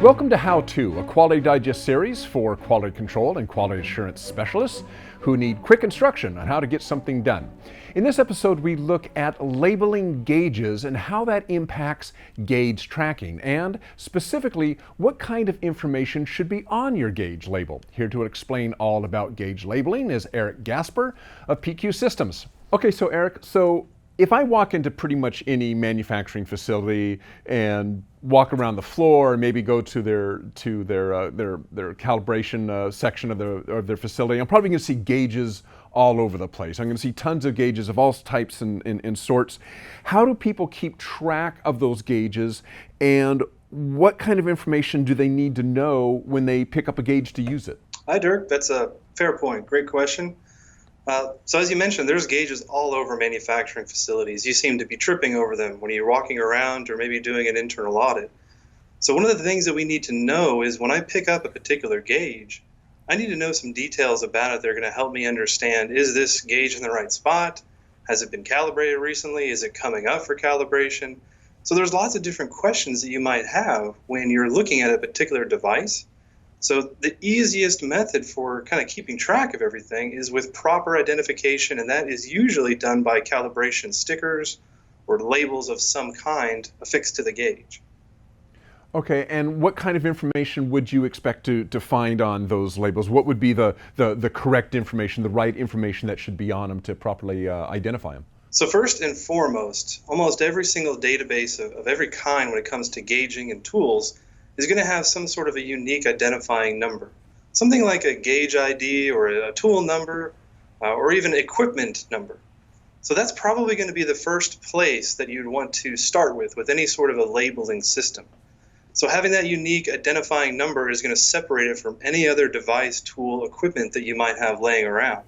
Welcome to How To, a Quality Digest series for quality control and quality assurance specialists who need quick instruction on how to get something done. In this episode, we look at labeling gauges and how that impacts gauge tracking, and specifically, what kind of information should be on your gauge label. Here to explain all about gauge labeling is Eric Gasper of PQ Systems. Okay, so Eric, if I walk into pretty much any manufacturing facility and walk around the floor and maybe go to their calibration section of their facility, I'm probably going to see gauges all over the place. I'm going to see tons of gauges of all types and sorts. How do people keep track of those gauges, and what kind of information do they need to know when they pick up a gauge to use it? Hi, Dirk. That's a fair point. Great question. So as you mentioned, there's gauges all over manufacturing facilities. You seem to be tripping over them when you're walking around or maybe doing an internal audit. So one of the things that we need to know is when I pick up a particular gauge, I need to know some details about it that are going to help me understand, is this gauge in the right spot? Has it been calibrated recently? Is it coming up for calibration? So there's lots of different questions that you might have when you're looking at a particular device. So the easiest method for kind of keeping track of everything is with proper identification, and that is usually done by calibration stickers or labels of some kind affixed to the gauge. Okay, and what kind of information would you expect to find on those labels? What would be the correct information, the right information that should be on them to properly identify them? So first and foremost, almost every single database of every kind when it comes to gauging and tools is going to have some sort of a unique identifying number. Something like a gauge ID or a tool number or even equipment number. So that's probably going to be the first place that you'd want to start with any sort of a labeling system. So having that unique identifying number is going to separate it from any other device, tool, equipment that you might have laying around.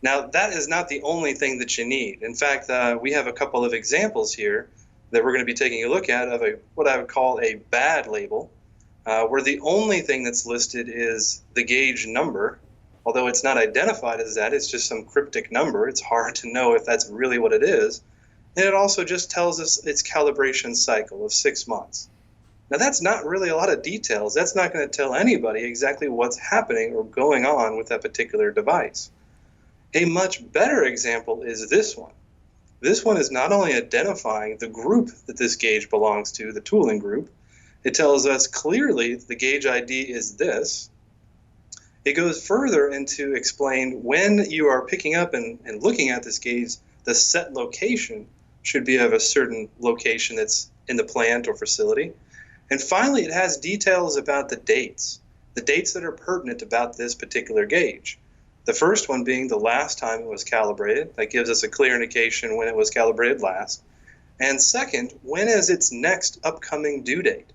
Now, that is not the only thing that you need. In fact, we have a couple of examples here that we're going to be taking a look at of what I would call a bad label, where the only thing that's listed is the gauge number. Although it's not identified as that, it's just some cryptic number. It's hard to know if that's really what it is. And it also just tells us its calibration cycle of 6 months. Now, that's not really a lot of details. That's not going to tell anybody exactly what's happening or going on with that particular device. A much better example is this one. This one is not only identifying the group that this gauge belongs to, the tooling group. It tells us clearly the gauge ID is this. It goes further into explain when you are picking up and looking at this gauge, the set location should be of a certain location that's in the plant or facility. And finally, it has details about the dates that are pertinent about this particular gauge. The first one being the last time it was calibrated. That gives us a clear indication when it was calibrated last. And second, when is its next upcoming due date?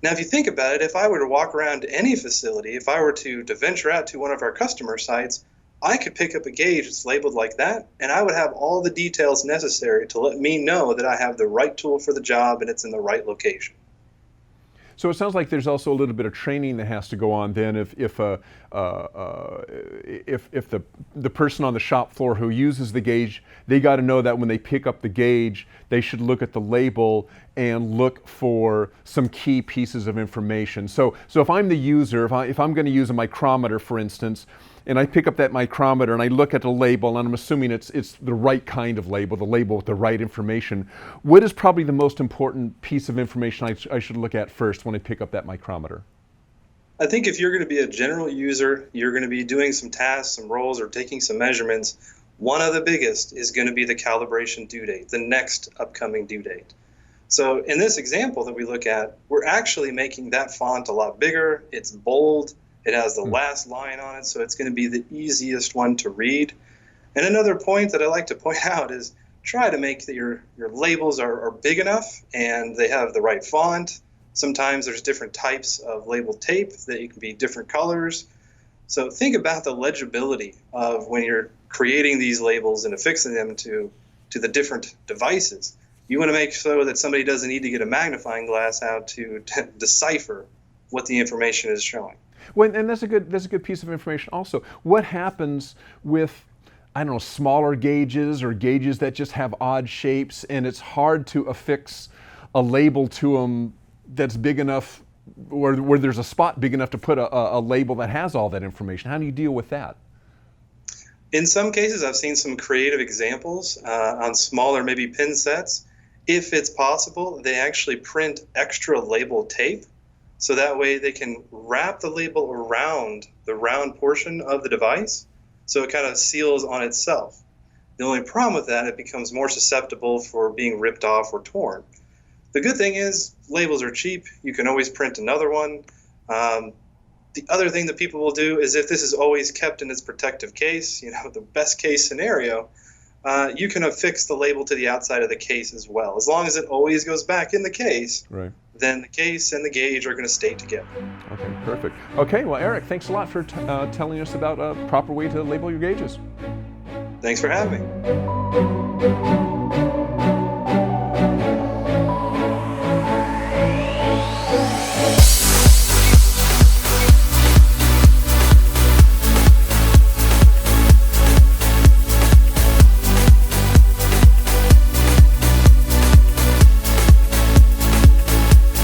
Now, if you think about it, if I were to walk around to any facility, if I were to venture out to one of our customer sites, I could pick up a gauge that's labeled like that, and I would have all the details necessary to let me know that I have the right tool for the job and it's in the right location. So it sounds like there's also a little bit of training that has to go on then if the person on the shop floor who uses the gauge, they got to know that when they pick up the gauge, they should look at the label and look for some key pieces of information. So if I'm the user, if I'm going to use a micrometer, for instance, and I pick up that micrometer and I look at the label, and I'm assuming it's the right kind of label, the label with the right information, what is probably the most important piece of information I should look at first when I pick up that micrometer? I think if you're going to be a general user, you're going to be doing some tasks, some roles, or taking some measurements, one of the biggest is going to be the calibration due date, the next upcoming due date. So in this example that we look at, we're actually making that font a lot bigger. It's bold. It has the last line on it, so it's going to be the easiest one to read. And another point that I like to point out is try to make that your labels are big enough and they have the right font. Sometimes there's different types of label tape that can be different colors. So think about the legibility of when you're creating these labels and affixing them to the different devices. You want to make sure that somebody doesn't need to get a magnifying glass out to decipher what the information is showing. Well, and that's a good piece of information also. What happens with, I don't know, smaller gauges or gauges that just have odd shapes and it's hard to affix a label to them that's big enough where there's a spot big enough to put a label that has all that information? How do you deal with that? In some cases, I've seen some creative examples on smaller, maybe pin sets. If it's possible, they actually print extra label tape, so that way they can wrap the label around the round portion of the device, so it kind of seals on itself. The only problem with that, it becomes more susceptible for being ripped off or torn. The good thing is labels are cheap. You can always print another one. The other thing that people will do is, if this is always kept in its protective case, the best case scenario, you can affix the label to the outside of the case as well. As long as it always goes back in the case, right, then the case and the gauge are going to stay together. Okay, perfect. Okay, well, Eric, thanks a lot for telling us about a proper way to label your gauges. Thanks for having me.